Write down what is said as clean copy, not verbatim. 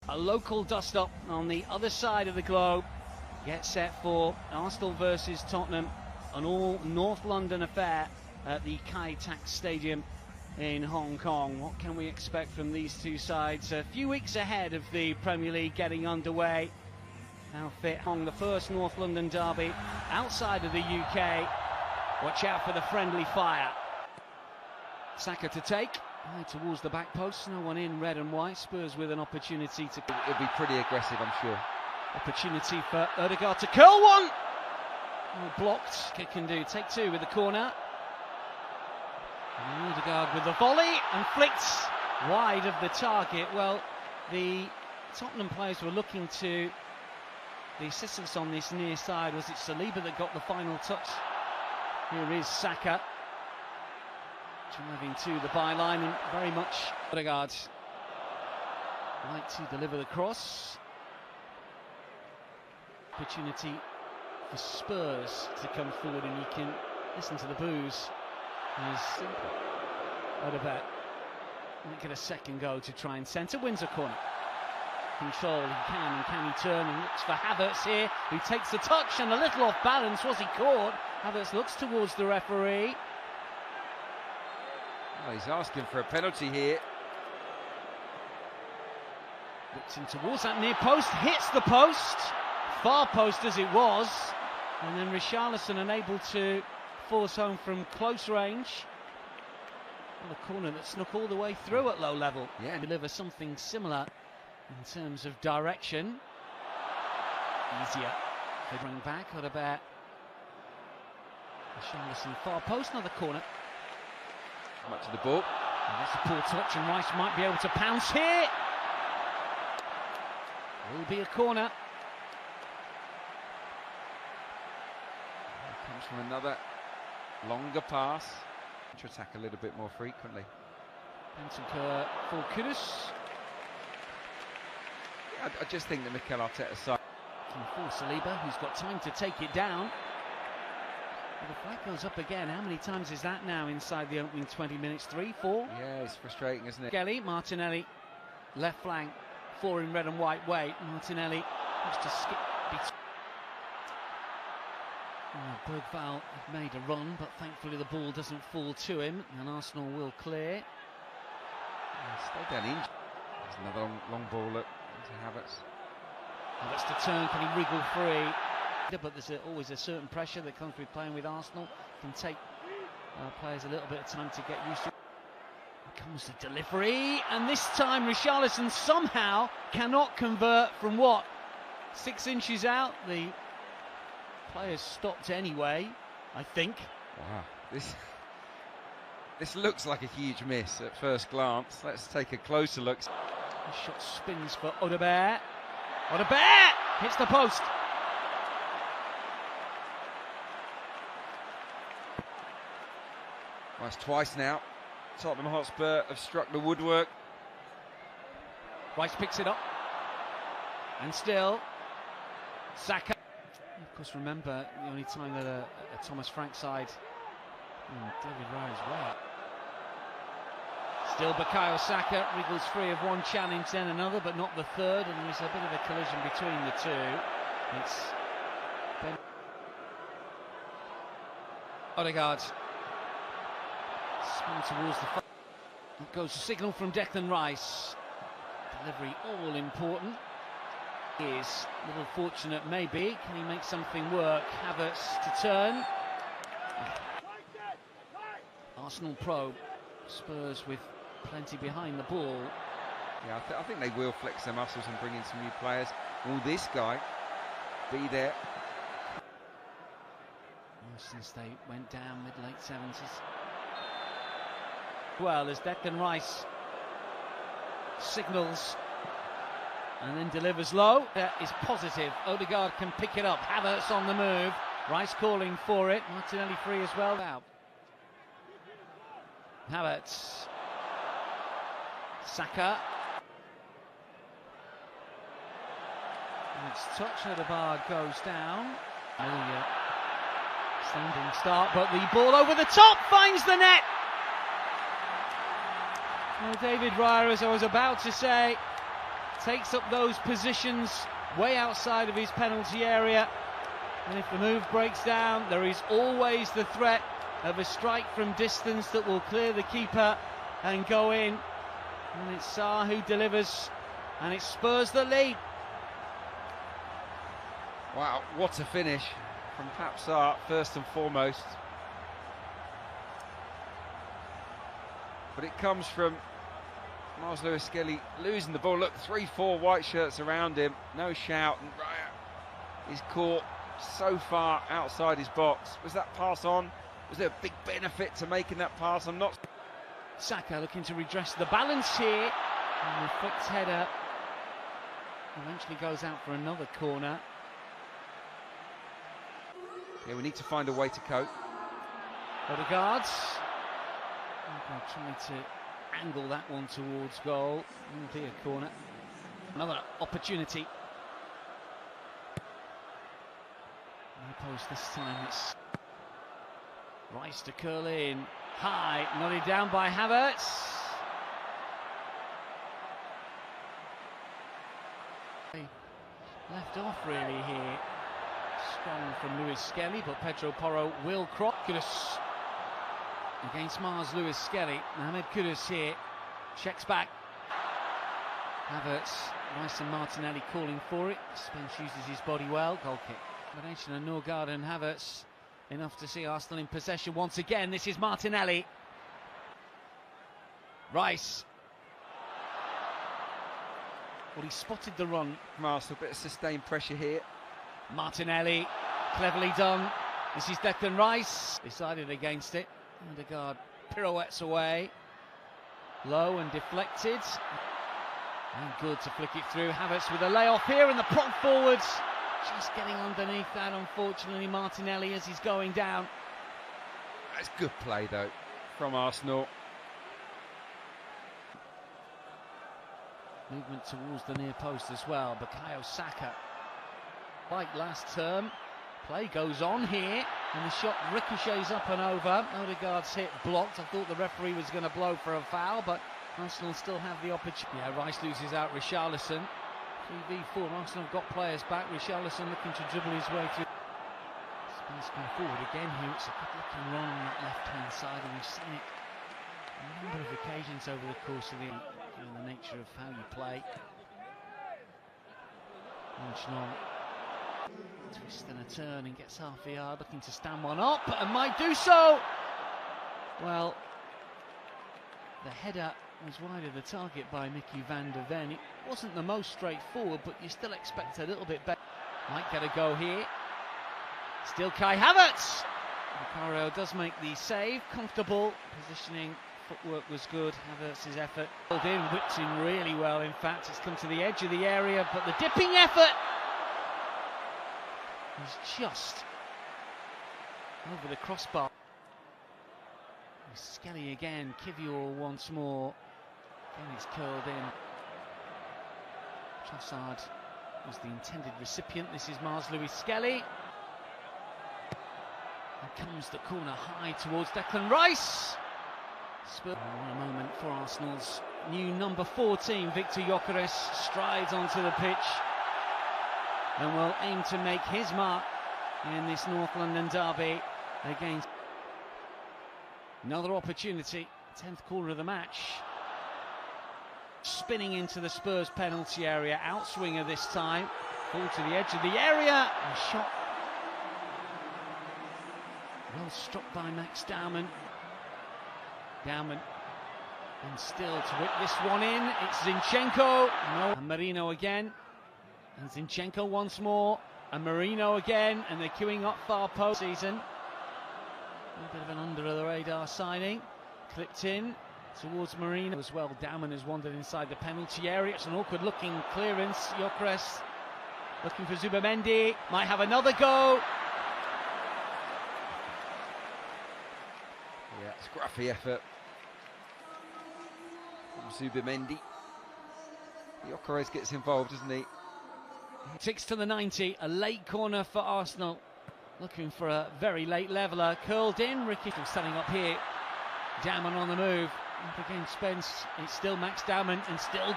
A local dust-up on the other side of the globe. Get set for Arsenal versus Tottenham, an all North London affair at the Kai Tak Stadium in Hong Kong. What can we expect from these two sides? A few weeks ahead of the Premier League getting underway. How fit Hong, the first North London derby outside of the UK. Watch out for the friendly fire. Saka to take. Towards the back post, no one in red and white. Spurs with an opportunity to... It'll be pretty aggressive, I'm sure. Opportunity for Odegaard to curl one! Oh, blocked. Kick can do. Take two with the corner. And Odegaard with the volley and flicks wide of the target. Well, the Tottenham players were looking to the assistance on this near side. Was it Saliba that got the final touch? Here is Saka. Driving to the byline and very much Odegaard like to deliver the cross. Opportunity for Spurs to come forward, and you can listen to the boos as Odegaard might get a second go to try and centre. Wins a corner. Control, he can, and can he turn, and looks for Havertz here, who takes the touch and a little off balance. Was he caught? Havertz looks towards the referee. Oh, he's asking for a penalty here. Looks in towards that near post, hits the post, far post as it was, and then Richarlison unable to force home from close range. Well, a corner that snuck all the way through at low level. Yeah, deliver something similar in terms of direction. Easier. They bring back Odegaard. Richarlison far post, another corner. Much of the ball. And that's a poor touch, and Rice might be able to pounce here. Will be a corner. Here comes from another longer pass. To attack a little bit more frequently. Bentancur for Kudus. I just think that Mikel Arteta's side. For Saliba, who's got time to take it down. Well, the flag goes up again. How many times is that now inside the opening 20 minutes? 3, 4? Yeah, it's frustrating, isn't it? Kelly, Martinelli, left flank, 4 in red and white. Wait, Martinelli wants to skip. Bergvall had made a run, but thankfully the ball doesn't fall to him, and Arsenal will clear. Stay down in. There's another long ball into Havertz. Havertz to turn, can he wriggle free? But there's always a certain pressure that comes with playing with Arsenal. Can take players a little bit of time to get used to. Here comes the delivery, and this time Richarlison somehow cannot convert from what? 6 inches out. The players stopped anyway, I think. Wow, this looks like a huge miss at first glance. Let's take a closer look. The shot spins for Odegaard. Odegaard hits the post. That's twice now. Tottenham Hotspur have struck the woodwork. Rice picks it up. And still, Saka. Of course, remember, the only time that a Thomas Frank side... David Raya as well. Still Bukayo Saka wriggles free of one challenge, then another, but not the third, and there's a bit of a collision between the two. It's Ben Odegaard. Spin towards the front. It goes a signal from Declan Rice. Delivery all important. He is a little fortunate, maybe. Can he make something work? Havertz to turn. Arsenal probe. Spurs with plenty behind the ball. Yeah, I think they will flex their muscles and bring in some new players. Will this guy be there? Since they went down mid-late 70s. Well, as Declan Rice signals and then delivers low, that is positive. Odegaard can pick it up. Havertz on the move. Rice calling for it. Martinelli free as well. Out. Havertz. Saka. It's touch. Odegaard goes down. Standing start, but the ball over the top finds the net. Well, David Raya, as I was about to say, takes up those positions way outside of his penalty area. And if the move breaks down, there is always the threat of a strike from distance that will clear the keeper and go in. And it's Sarr who delivers, and it Spurs the lead. Wow, what a finish from Hotspur, first and foremost. But it comes from Miles Lewis-Skelly losing the ball. Look, 3-4 white shirts around him, no shout, and Raya is caught so far outside his box. Was that pass on? Was there a big benefit to making that pass? I'm not. Saka looking to redress the balance here, and the flicked header eventually goes out for another corner. Yeah, we need to find a way to cope. Odegaard trying to angle that one towards goal. It'll be a corner. Another opportunity. No post this time. It's Rice to curl in. High, nodded down by Havertz. Left off really here. Strong from Lewis-Skelly, but Pedro Porro will cross. Kudus against Mars Lewis-Skelly. Mohamed Kudus here. Checks back. Havertz, Rice and Martinelli calling for it. Spence uses his body well. Goal kick. Combination of Norgard and Havertz. Enough to see Arsenal in possession once again. This is Martinelli. Rice. Well, he spotted the run. Arsenal, a bit of sustained pressure here. Martinelli, cleverly done. This is Declan Rice. Decided against it. Odegaard pirouettes away. Low and deflected. And good to flick it through. Havertz with a layoff here, and the prompt forwards. Just getting underneath that, unfortunately, Martinelli as he's going down. That's good play, though, from Arsenal. Movement towards the near post as well. Bukayo Saka, like last term. Play goes on here, and the shot ricochets up and over. Odegaard's hit blocked. I thought the referee was going to blow for a foul, but Arsenal still have the opportunity. Yeah, Rice loses out Richarlison. 3v4, Arsenal have got players back. Richarlison looking to dribble his way through. Spence going forward again here. It's a good looking run on that left hand side, and we've seen it on a number of occasions over the course of the nature of how you play. Launching on. Twist and a turn and gets half a yard, looking to stand one up and might do so. Well, the header was wide of the target by Mickey van der Ven. It wasn't the most straightforward, but you still expect a little bit better. Might get a go here. Still Kai Havertz. Bukayo does make the save. Comfortable positioning. Footwork was good. Havertz's effort pulled in, whipped in really well. In fact, it's come to the edge of the area, but the dipping effort was just over the crossbar. Skelly again. Kivior once more. Again, it's curled in. Trossard was the intended recipient. This is Mars Lewis-Skelly. And comes the corner high towards Declan Rice. What a moment for Arsenal's new number 14, Victor Gyökeres, strides onto the pitch and will aim to make his mark in this North London derby against. Another opportunity, 10th corner of the match. Spinning into the Spurs penalty area, outswinger this time. Ball to the edge of the area. A shot well struck by Max Daumann. Daumann, and still to whip this one in. It's Zinchenko. No. And Marino again. And Zinchenko once more. And Marino again. And they're queuing up far post season. A bit of an under the radar signing. Clipped in towards Marino as well. Daumann has wandered inside the penalty area. It's an awkward looking clearance. Gyökeres looking for Zubimendi. Might have another go. Yeah, scruffy effort from Zubimendi. Gyökeres gets involved, doesn't he? 6 to the 90, a late corner for Arsenal. Looking for a very late leveller. Curled in, Ricky standing up here. Daumann on the move. Up against Spence, it's still Max Daumann and still